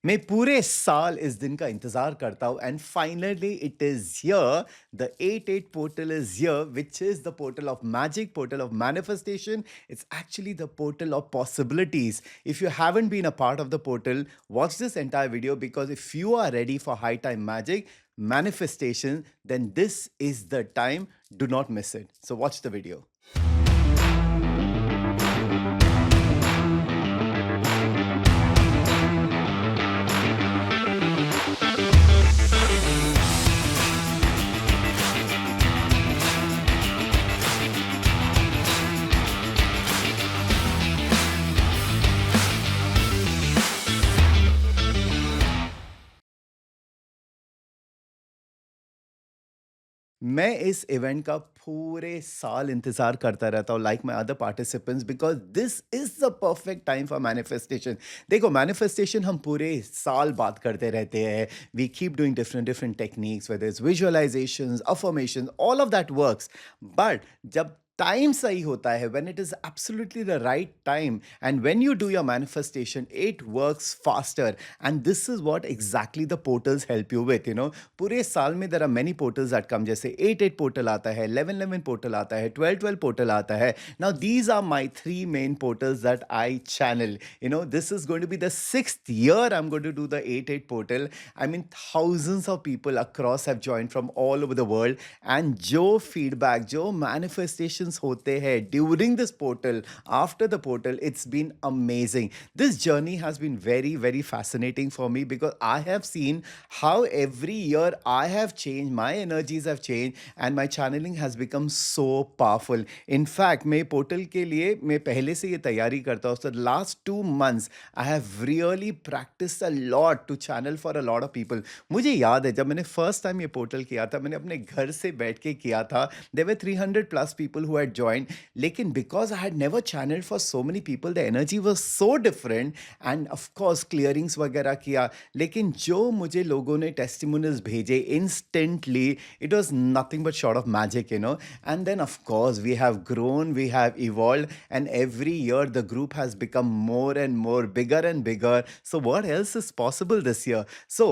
मैं पूरे साल इस दिन का इंतजार करता हूँ and finally it is here the 88 portal is here which is the portal of magic portal of manifestation. It's actually the portal of possibilities. If you haven't been a part of the portal, watch this entire video because if you are ready for high time magic manifestation, then this is the time. Do not miss it. So watch the video. मैं इस event का पूरे साल इंतज़ार करता रहता हूँ like my other participants because this is the perfect time for manifestation. देखो मैनिफेस्टेशन हम पूरे साल बात करते रहते हैं। We keep doing different different techniques whether it's visualisations, affirmations, all of that works. But जब टाइम सही होता है when it is absolutely the right time and when you do your manifestation it works faster and this is what exactly the portals help you with पूरे साल में there are many portals that come जैसे 8 portal आता है, 11 portal आता है, 12 portal आता है। Now these are my three main portals that I channel. This is going to be the 6th year I'm going to do the 8 portal. I mean thousands of people across have joined from all over the world and जो feedback जो manifestations होते हैं during this portal, after the portal, it's been amazing. This journey has been very very fascinating for me because I have seen how every year I have changed, my energies have changed, and my channeling has become so powerful. In fact, मैं portal के लिए मैं पहले से ये तैयारी करता हूँ. So the last 2 months I have really practiced a lot to channel for a lot of people. मुझे याद है जब मैंने फर्स्ट टाइम ये पोर्टल किया था, मैंने अपने घर से बैठ के किया था. There were 300 plus people who had joined, लेकिन because I had never channeled for so many people, the energy was so different, and of course clearings वगैरह किया. लेकिन जो मुझे लोगों ने टेस्टिमोनियल्स भेजे instantly, it was nothing but short of magic. And then of course we have grown, we have evolved, and every year the group has become more and more bigger and bigger. So what else is possible this year? So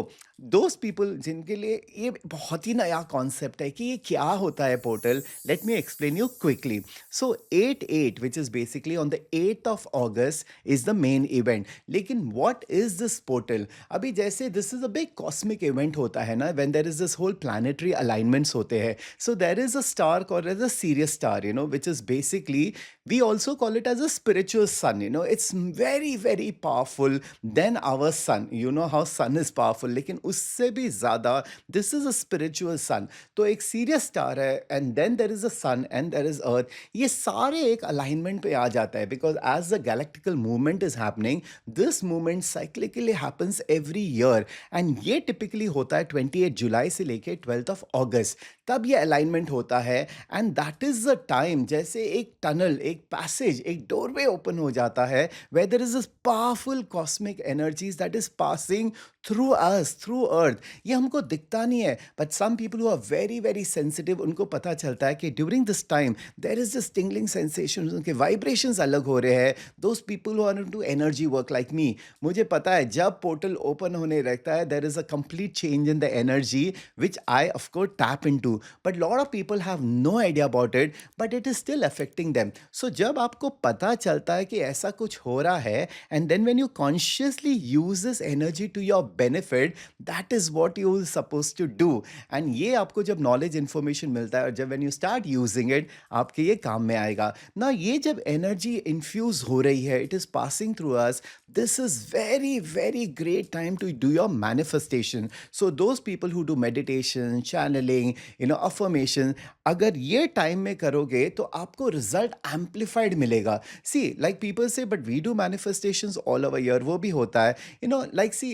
those people जिनके लिए ये बहुत ही नया concept है कि ये क्या होता है portal, let me explain you quickly. So 8/8 which is basically on the 8th of August इज द मेन इवेंट. लेकिन व्हाट इज दिस पोर्टल? अभी जैसे this is a big cosmic event होता है ना, when there is this whole planetary alignments होते हैं. So there is a star called as a Sirius star, which is basically we also call it as a spiritual sun. It's very very powerful than our sun. You know how sun is powerful, लेकिन उससे भी ज़्यादा this is a spiritual sun. तो एक serious star है and then there is a sun and there is earth. ये सारे एक alignment पे आ जाता है because as the galactical movement is happening, this movement cyclically happens every year and ये typically होता है 28 जुलाई से लेके 12th of August. तब ये alignment होता है and that is the time जैसे एक टनल, एक पैसेज, एक डोरवे ओपन हो जाता है where there is this powerful cosmic energies that is passing through us, through earth. ये हमको दिखता नहीं है, but some people who are very very sensitive, उनको पता चलता है कि during this time there is this tingling sensation, उनके vibrations अलग हो रहे हैं. Those people who are into energy work like me, मुझे पता है जब पोर्टल ओपन होने लगता है there is a complete change in the energy which I of course tap into, but lot of people have no idea about it, but it is still affecting them. So जब आपको पता चलता है कि ऐसा कुछ हो रहा है and then when you consciously use this energy to your benefit, that is what you are supposed to do. and ये आपको जब knowledge information मिलता है और जब when you start using it, आपके ये काम में आएगा ना. ये जब energy infuse हो रही है, it is passing through us, this is very very great time to do your manifestation. So those people who do meditation, channeling, affirmation, अगर ये टाइम में करोगे तो आपको रिजल्ट एम्पलीफाइड मिलेगा. सी लाइक पीपल से but we do manifestations all over year, वो भी होता है. लाइक सी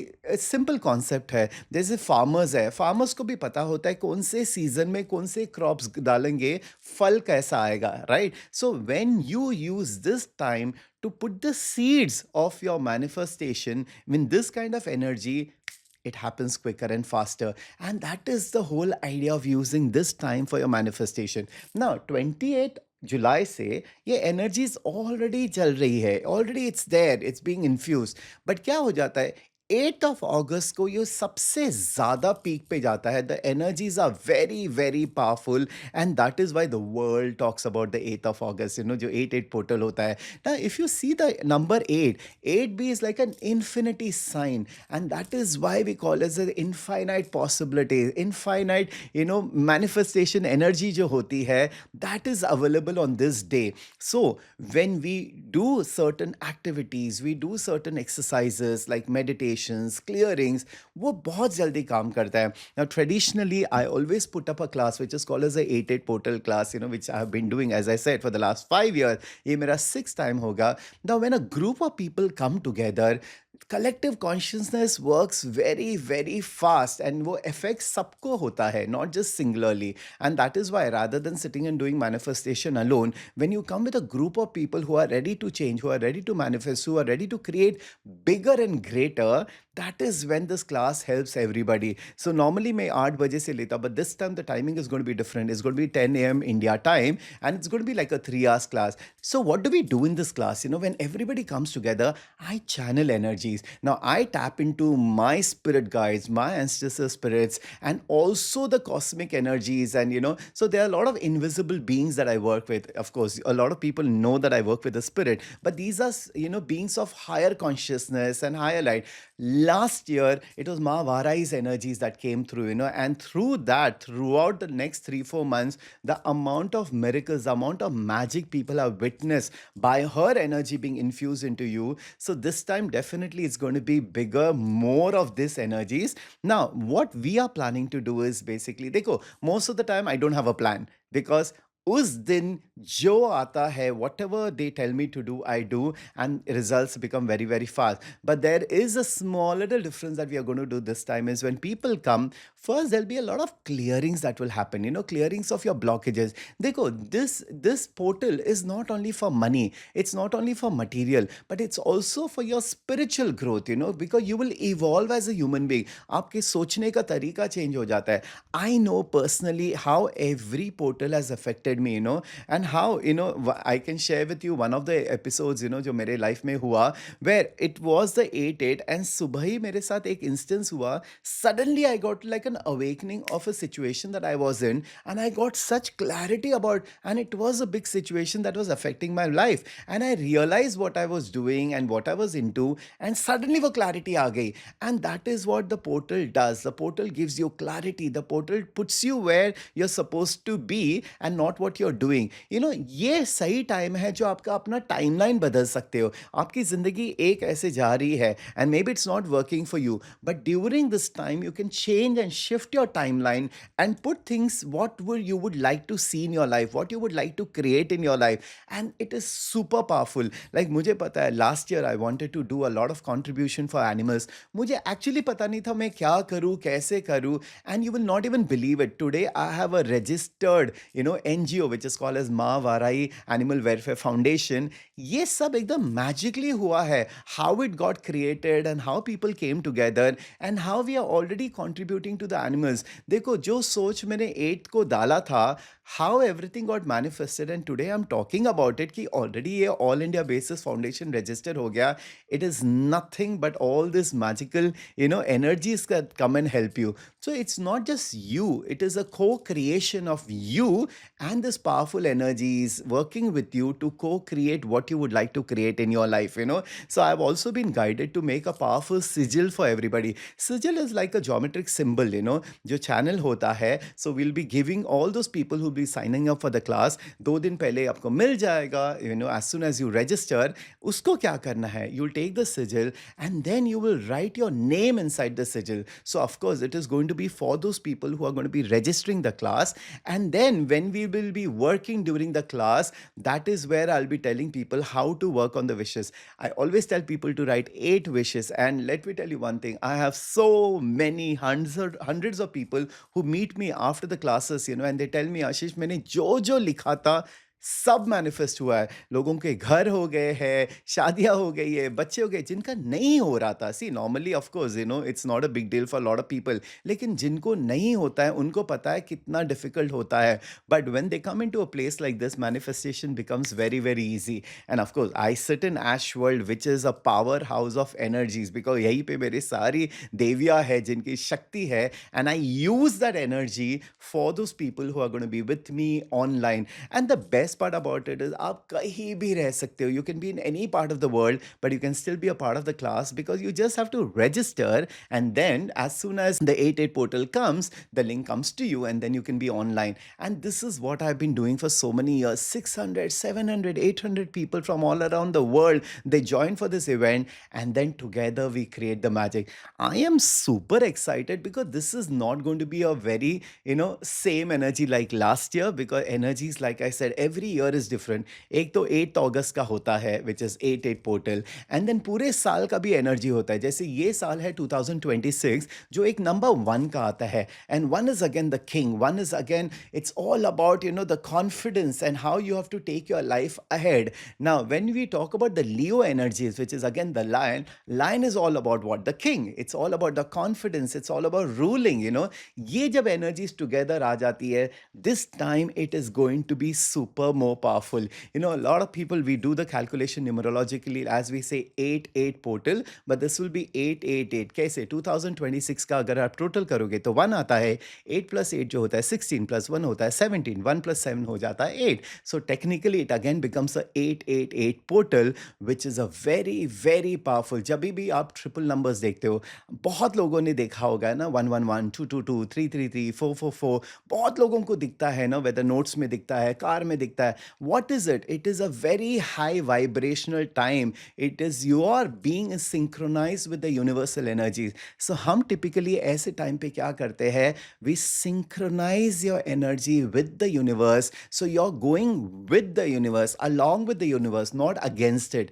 सिंपल कॉन्सेप्ट है. जैसे फार्मर्स है, फार्मर्स को भी पता होता है कौन से सीजन में कौन से क्रॉप्स डालेंगे, फल कैसा आएगा, right? So when you use this time to put the seeds of your manifestation in this kind of energy, it happens quicker and faster. And that is the whole idea of using this time for your manifestation. Now 28 जुलाई से ये energies already चल रही है, already it's there, it's being infuse. But क्या हो जाता है, 8th ऑफ अगस्त को ये सबसे ज़्यादा पीक पे जाता है। The energies are very, very powerful and that is why the world talks about the 8th of August, जो 8-8 पोर्टल होता है। Now, if you see the number 8, 8b is like an infinity sign, and that is why we call it the infinite possibilities, infinite, manifestation energy जो होती है, that is available on this day. So, when we do certain activities, we do certain exercises like meditations, clearings, वो बहुत जल्दी काम करता है. Now, traditionally, I always put up a class which is called as a 8-8 portal class, which I have been doing, as I said, for the last 5 years. ये मेरा 6th time होगा. Now, when a group of people come together, collective consciousness works very, very fast, and वो effect सबको होता है, not just singularly. And that is why, rather than sitting and doing manifestation alone, when you come with a group of people who are ready to change, who are ready to manifest, who are ready to create bigger and greater, that is when this class helps everybody. So normally मैं 8 बजे से लेता, but this time the timing is going to be different. It's going to be 10 a.m. India time, and it's going to be like a 3 hours class. So what do we do in this class? When everybody comes together, I channel energies. Now I tap into my spirit guides, my ancestor spirits, and also the cosmic energies. And so there are a lot of invisible beings that I work with. Of course, a lot of people know that I work with the spirit, but these are beings of higher consciousness and higher light. Last year it was Ma Varai's energies that came through, and through that, throughout the next 3-4 months, the amount of miracles, the amount of magic people have witnessed by her energy being infused into you. So this time definitely it's going to be bigger, more of this energies. Now what we are planning to do is basically, देखो, most of the time I don't have a plan, because उस दिन जो आता है, whatever they tell me to do, I do, and results become very, very fast. But there is a small little difference that we are going to do this time is when people come, first there'll be a lot of clearings that will happen, clearings of your blockages. देखो, this portal is not only for money, it's not only for material, but it's also for your spiritual growth, because you will evolve as a human being. आपके सोचने का तरीका change हो जाता है. I know personally how every portal has affected me, and how, I can share with you one of the episodes, जो मेरे life में हुआ, where it was the 8-8, and सुबह ही मेरे साथ एक instance हुआ. Suddenly I got like an awakening of a situation that I was in, and I got such clarity about, and it was a big situation that was affecting my life, and I realized what I was doing and what I was into, and suddenly वो clarity आ गई. And that is what the portal does. The portal gives you clarity. The portal puts you where you're supposed to be and not what you're doing. ये सही time है जो आपका अपना timeline बदल सकते हो. आपकी ज़िंदगी एक ऐसे जा रही है, and maybe it's not working for you, but during this time you can change and shift your timeline and put things what you would like to see in your life, what you would like to create in your life, and it is super powerful. Like मुझे पता है, last year I wanted to do a lot of contribution for animals. मुझे actually पता नहीं था मैं क्या करूँ, कैसे करूँ, and you will not even believe it. Today I have a registered, NGO which is called as Ma Varai Animal Welfare Foundation. ये सब एकदम magically हुआ है. How it got created and how people came together and how we are already contributing to the animals. देखो, जो सोच मैंने 8th को डाला था, how everything got manifested, and today I'm talking about it कि already ये all India basis foundation register हो गया. It is nothing but all this magical, energies that come and help you. So it's not just you, it is a co-creation of you and this powerful energies working with you to co-create what you would like to create in your life. So I've also been guided to make a powerful sigil for everybody. Sigil is like a geometric symbol, जो channel होता है. So we'll be giving all those people who will be signing up for the class, 2 दिन पहले आपको मिल जाएगा, as soon as you register. उसको क्या करना है? You'll take the sigil and then you will write your name inside the sigil. So of course it is going to be for those people who are going to be registering the class, and then when we will be working during the class, that is where I'll be telling people how to work on the wishes. I always tell people to write 8 wishes, and let me tell you one thing, I have so many hundreds of people who meet me after the classes, and they tell me, Ashish, मैंने जो जो लिखा था सब manifest हुआ है। लोगों के घर हो गए हैं, शादियाँ हो गई है, बच्चे हो गए, जिनका नहीं हो रहा था। See normally of course it's not a big deal for lot of people, लेकिन जिनको नहीं होता है उनको पता है कितना डिफिकल्ट होता है। But when they come into a place like this, manifestation becomes very very easy. And of course I sit in ash world which is a power house of energies, because यहीं पे मेरी सारी देवियाँ हैं जिनकी शक्ति है, and I use that energy for those people who are gonna be with me online. And the best part about it is आप कहीं भी रह सकते हो, you can be in any part of the world, but you can still be a part of the class because you just have to register, and then as soon as the 88 portal comes, the link comes to you, and then you can be online. And this is what I've been doing for so many years. 600, 700, 800 people from all around the world, they join for this event, and then together we create the magic. I am super excited because this is not going to be a very same energy like last year, because energies, like I said, every year is different. एक तो 8 अगस्त का होता है which is 88 portal, and then पूरे साल का भी energy होता है। जैसे ये साल है 2026 जो एक नंबर 1 का आता है, and 1 is again the king, 1 is again, it's all about the confidence and how you have to take your life ahead. Now when we talk about the Leo energies, which is again the lion is all about what? The king. It's all about the confidence, it's all about ruling. ये जब energies together आ जाती है, this time it is going to be super more powerful. A lot of people, we do the calculation numerologically as we say 8 portal, but this will be 888. कैसे 2026 का अगर आप total करोगे तो 1 आता है, 8 प्लस 8 जो होता है 16 प्लस 1 होता है 17, 1 प्लस 7 हो जाता है 8. So technically it again becomes a 888 portal, which is a very very powerful. जब भी आप ट्रिपल नंबर्स देखते हो, बहुत लोगों ने देखा होगा ना, 111, 222, 333, 444, बहुत लोगों को दिखता है ना, वेदर नोट्स में दिखता है, कार में दिखता है. What is it? It is a very high vibrational time. It is you are being synchronise with the universal energies. So हम टिपिकली ऐसे टाइम पे क्या करते हैं, we synchronise your energy with the universe, so you are going with the universe, along with the universe, not against it.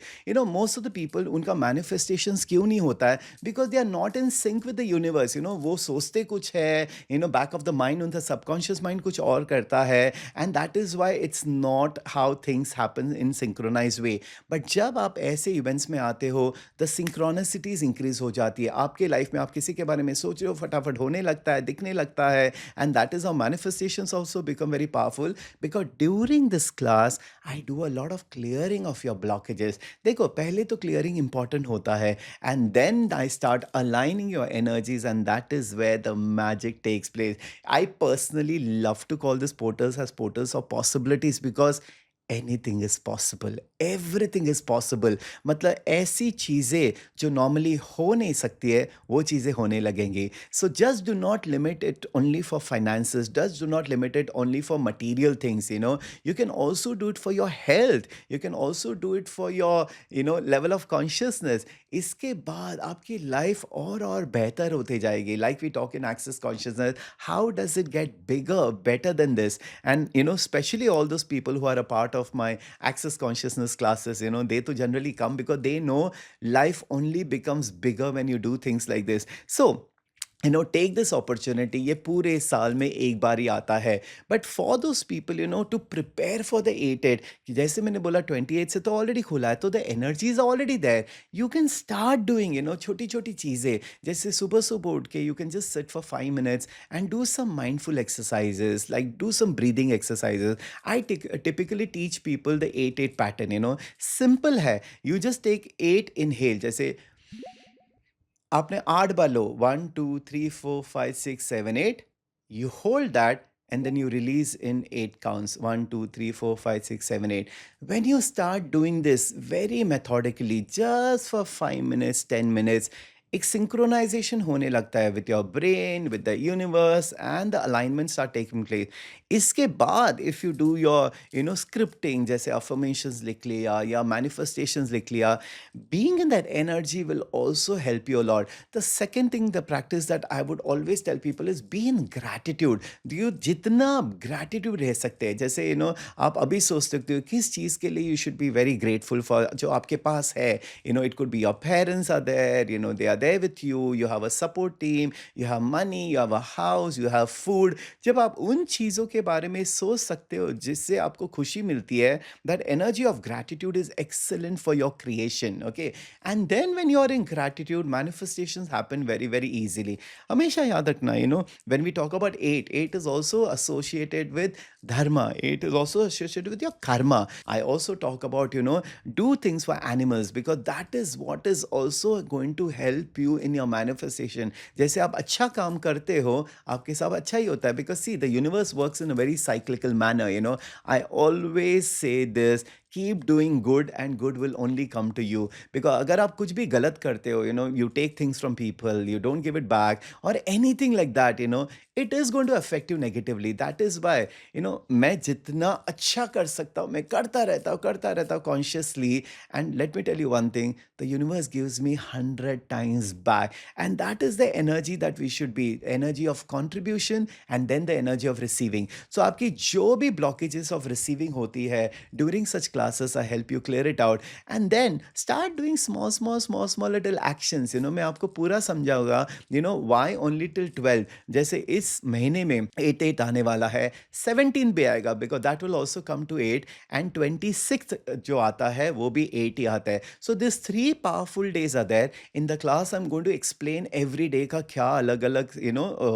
Most of the people, उनका manifestations क्यों नहीं होता है? Because they are not in sync with the universe. वो सोचते कुछ है, back of the mind, उनका सबकॉन्शियस माइंड कुछ और करता है, and that is why it's not how things happen in synchronize way. But जब आप ऐसे इवेंट्स में आते हो, द सिंक्रोनिसिटीज इंक्रीज हो जाती है आपके लाइफ में. आप किसी के बारे में सोच रहे हो, फटाफट होने लगता है, दिखने लगता है, and that is how manifestations also become very powerful. Because during this class I do a lot of clearing of your blockages. देखो, पहले तो क्लियरिंग इंपॉर्टेंट होता है, and then I start aligning your energies, and that is where the magic takes place. I personally love to call these portals as portals of possibilities, because anything is possible, everything is possible. मतलब ऐसी चीज़ें जो normally हो नहीं सकती है, वो चीज़ें होने लगेंगी. So just do not limit it only for finances, just do not limit it only for material things. You can also do it for your health, you can also do it for your level of consciousness. इसके बाद आपकी life और बेहतर होती जाएगी. Like we talk in excess consciousness, how does it get bigger, better than this? And especially all those people who are a part of my access consciousness classes, they to generally come because they know life only becomes bigger when you do things like this. So take this opportunity. ये पूरे साल में एक बार ही आता है, but for those people to prepare for the 88. जैसे मैंने बोला 28 से तो ऑलरेडी खुला है, तो the energies already there. You can start doing छोटी छोटी चीज़ें, जैसे सुबह सुबह उठ के you can just sit for 5 minutes and do some mindful exercises, like do some breathing exercises. I typically teach people the 8-8 pattern. Simple है. You just take 8 inhale. जैसे आपने 8 बार लो, 1 2 3 4 5 6 7 8. You hold that, and then you release in 8 counts, 1 2 3 4 5 6 7 8. When you start doing this very methodically, just for 5 minutes, 10 minutes, एक synchronization होने लगता है with your brain, with the universe, and the alignments are taking place. इसके बाद if you do your scripting, जैसे affirmations लिख लिया या मैनिफेस्टेशंस लिख लिया, being in that energy will also help you a lot. The second thing, the practice that I would always tell people is be in gratitude. Do you जितना gratitude रह सकते हैं, जैसे आप अभी सोच सकते हो किस चीज़ के लिए you should be very grateful for, जो आपके पास है. It could be your parents are there, they are there with you, you have a support team, you have money, you have a house, you have food. जब आप उन चीज़ों के बारे में सोच सकते हो जिससे आपको खुशी मिलती है, that energy of gratitude is excellent for your creation, okay? And then when you're in gratitude, manifestations happen very, very easily. हमेशा याद रखना, when we talk about eight, eight is also associated with dharma. Eight is also associated with your karma. I also talk about, do things for animals because that is what is also going to help you in your manifestation. जैसे आप अच्छा काम करते हो, आपके साथ अच्छा ही होता है because see, the universe works in a very cyclical manner, I always say this, keep doing good and good will only come to you. Because अगर आप कुछ भी गलत करते हो, you take things from people, you don't give it back or anything like that, it is going to affect you negatively. That is why, मैं जितना अच्छा कर सकता हूँ, मैं करता रहता हूँ consciously. And let me tell you one thing, the universe gives me 100 times back. And that is the energy that we should be, energy of contribution and then the energy of receiving. So आपकी जो भी blockages of receiving होती है, during such classes, I help you clear it out. And then start doing small little actions. मैं आपको पूरा समझाऊंगा, why only till 12. जैसे इस महीने में 8 आने वाला है, 17 भी आएगा because that will also come to 8 and 26th जो आता है वो भी 8 ही आता है. So these 3 powerful days are there. In the class I'm going to explain every day का क्या अलग-अलग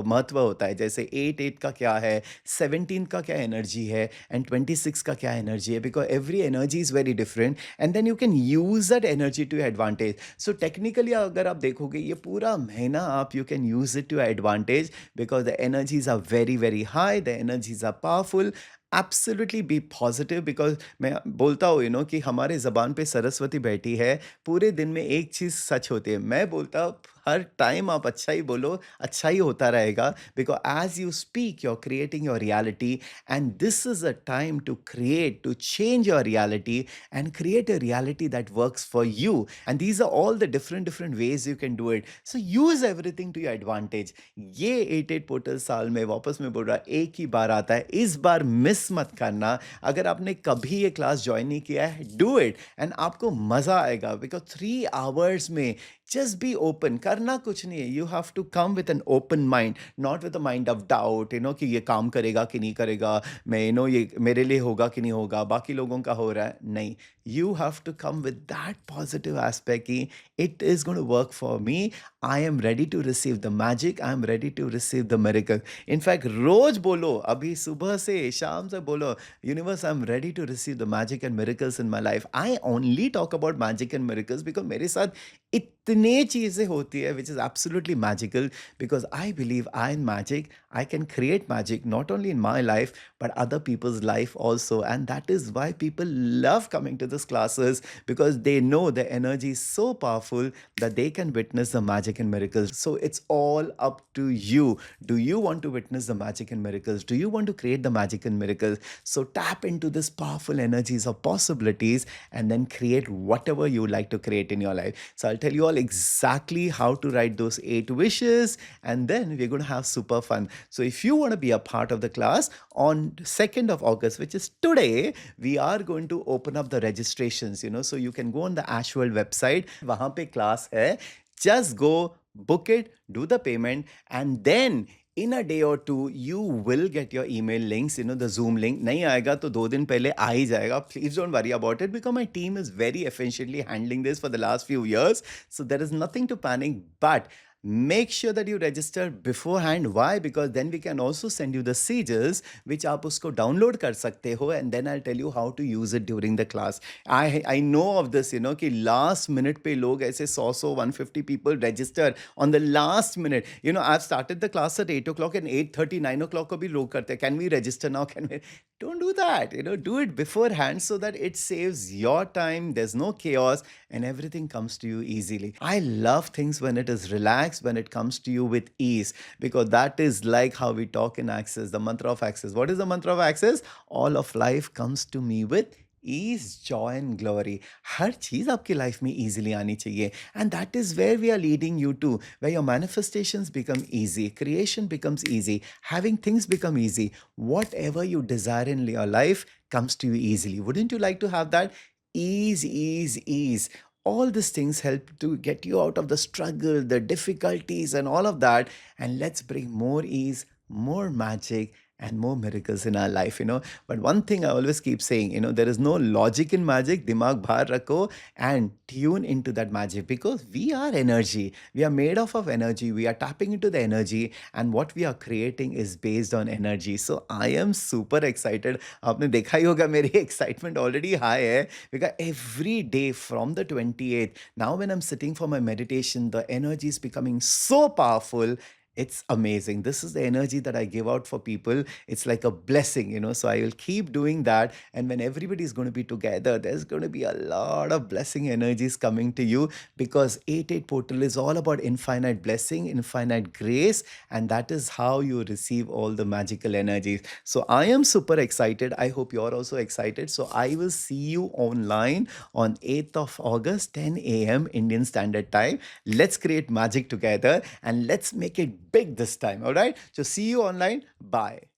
महत्व होता है. जैसे 8 का क्या है, 17 का क्या एनर्जी है and 26 का क्या एनर्जी है, because every energy is very different and then you can use that energy to your advantage. So technically अगर आप देखोगे ये पूरा महीना आप you can use it to your advantage because the energies are very, very high, the energies are powerful. Absolutely be positive because मैं बोलता हूँ कि हमारे ज़बान पे सरस्वती बैठी है, पूरे दिन में एक चीज़ सच होती है. मैं बोलता हूँ हर टाइम आप अच्छा ही बोलो, अच्छा ही होता रहेगा because as you speak, you're creating your reality and this is a time to create, to change your reality and create a reality that works for you. And these are all the different ways you can do it. So use everything to your advantage. ये 88 portal साल में वापस मैं बोल रहा एक ही बार आता है, इस बार मिस मत करना. अगर आपने कभी ये क्लास ज्वाइन नहीं किया है, डू इट एंड आपको मजा आएगा बिकॉज 3 आवर्स में just be open. करना कुछ नहीं है. You have to come with an open mind, not with a mind of doubt, कि ये काम करेगा कि नहीं करेगा, मैं ये मेरे लिए होगा कि नहीं होगा, बाकी लोगों का हो रहा है. नहीं. You have to come with that positive aspect कि it is going to work for me. I am ready to receive the magic. I am ready to receive the miracle. In fact, रोज बोलो, अभी सुबह से शाम से बोलो, universe, I am ready to receive the magic and miracles in my life. I only talk about magic and miracles because मेरे साथ इतने चीज़ें होती है which is absolutely magical because I believe I am magic. I can create magic not only in my life but other people's life also, and that is why people love coming to these classes because they know the energy is so powerful that they can witness the magic and miracles. So it's all up to you. Do you want to witness the magic and miracles? Do you want to create the magic and miracles? So tap into this powerful energies of possibilities and then create whatever you like to create in your life. So I'll tell you all exactly how to write those 8 wishes and then we're going to have super fun. So if you want to be a part of the class on 2nd of August, which is today, we are going to open up the registrations, so you can go on the Ashworld website. वहाँ पे class है. Just go, book it, do the payment, and then in a day or two, you will get your email links, the Zoom link. नहीं आएगा तो 2 दिन पहले आ ही जाएगा. Please don't worry about it because my team is very efficiently handling this for the last few years. So there is nothing to panic, but make sure that you register beforehand. Why? Because then we can also send you the CDs which आप उसको download कर सकते हो and then I'll tell you how to use it during the class. I know of this, कि last minute पे लोग ऐसे 100 150 people register on the last minute. I've started the class at 8 o'clock and 8:30 9 o'clock को भी लोग करते हैं. Can we register now? Don't do that. Do it beforehand so that it saves your time. There's no chaos and everything comes to you easily. I love things when it is relaxed, when it comes to you with ease, because that is like how we talk in Access, the mantra of Access. What is the mantra of Access? All of life comes to me with ease, joy and glory. हर चीज आपकी life में easily आनी चाहिए. And that is where we are leading you to, where your manifestations become easy, creation becomes easy, having things become easy. Whatever you desire in your life comes to you easily. Wouldn't you like to have that? Ease, ease, ease. All these things help to get you out of the struggle, the difficulties, and all of that. And let's bring more ease, more magic, and more miracles in our life. But one thing I always keep saying, there is no logic in magic. Dimag bhar rakho and tune into that magic, because we are energy. We are made of energy. We are tapping into the energy, and what we are creating is based on energy. So I am super excited. आपने देखा ही होगा मेरी excitement already high है, because every day from the 28th, now when I'm sitting for my meditation, the energy is becoming so powerful. It's amazing. This is the energy that I give out for people. It's like a blessing. So I will keep doing that. And when everybody is going to be together, there's going to be a lot of blessing energies coming to you, because 88 Portal is all about infinite blessing, infinite grace, and that is how you receive all the magical energies. So I am super excited. I hope you're also excited. So I will see you online on 8th of August, 10 a.m. Indian Standard Time. Let's create magic together and let's make it big this time. All right. So see you online. Bye.